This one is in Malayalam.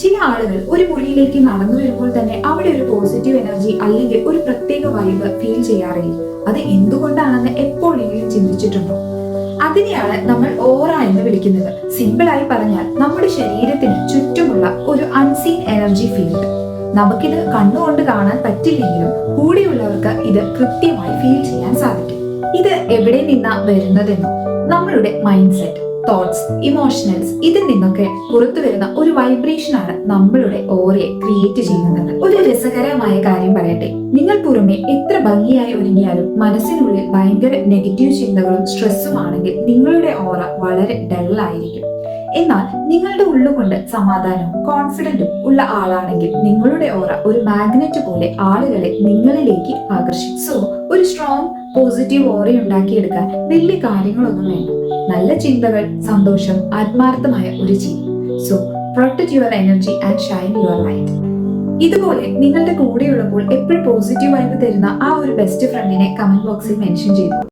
ചില ആളുകൾ ഒരു മുറിയിലേക്ക് നടന്നു വരുമ്പോൾ തന്നെ അവിടെ ഒരു പോസിറ്റീവ് എനർജി അല്ലെങ്കിൽ ഒരു പ്രത്യേക വൈബ് ഫീൽ ചെയ്യാറില്ല. അത് എന്തുകൊണ്ടാണെന്ന് എപ്പോഴെങ്കിലും ചിന്തിച്ചിട്ടുണ്ടോ? അതിനെയാണ് നമ്മൾ ഓറ എന്ന് വിളിക്കുന്നത്. സിമ്പിളായി പറഞ്ഞാൽ നമ്മുടെ ശരീരത്തിന് ചുറ്റുമുള്ള ഒരു അൺസീൻ എനർജി ഫീൽഡ്. നമുക്കിത് കണ്ണുകൊണ്ട് കാണാൻ പറ്റില്ലെങ്കിലും കൂടെയുള്ളവർക്ക് ഇത് കൃത്യമായി ഫീൽ ചെയ്യാൻ സാധിക്കും. ഇത് എവിടെ നിന്നാ വരുന്നതെന്നോ? നമ്മളുടെ മൈൻഡ് സെറ്റ്, തോട്ട്സ്, ഇമോഷണൽസ്, ഇതിൽ നിന്നൊക്കെ പുറത്തു വരുന്ന ഒരു വൈബ്രേഷൻ ആണ് നമ്മളുടെ ഓറയെ ക്രിയേറ്റ് ചെയ്യുന്നത്. ഒരു രസകരമായ കാര്യം പറയട്ടെ, നിങ്ങൾ പുറമെ എത്ര ഭംഗിയായി ഒരുങ്ങിയാലും മനസ്സിനുള്ളിൽ ഭയങ്കര നെഗറ്റീവ് ചിന്തകളും സ്ട്രെസ്സും ആണെങ്കിൽ നിങ്ങളുടെ ഓറ വളരെ ഡള്ളായിരിക്കും. എന്നാൽ നിങ്ങളുടെ ഉള്ളുകൊണ്ട് സമാധാനവും കോൺഫിഡന്റും ഉള്ള ആളാണെങ്കിൽ നിങ്ങളുടെ ഓറ ഒരു മാഗ്നറ്റ് പോലെ ആളുകളെ നിങ്ങളിലേക്ക് ആകർഷിക്കും. സോ ഒരു സ്ട്രോങ് പോസിറ്റീവ് ഓറ ഉണ്ടാക്കിയെടുക്കാൻ വലിയ കാര്യങ്ങളൊന്നും വേണ്ട. നല്ല ചിന്തകൾ, സന്തോഷം, ആത്മാർത്ഥമായ ഒരു ചിരി. So protect your energy and shine your light. ഇതുപോലെ നിങ്ങളുടെ കൂടെയുള്ളപ്പോൾ എപ്പോഴും പോസിറ്റീവ് വൈബ് തരുന്ന ആ ഒരു ബെസ്റ്റ് ഫ്രണ്ടിനെ കമന്റ് ബോക്സിൽ മെൻഷൻ ചെയ്തു.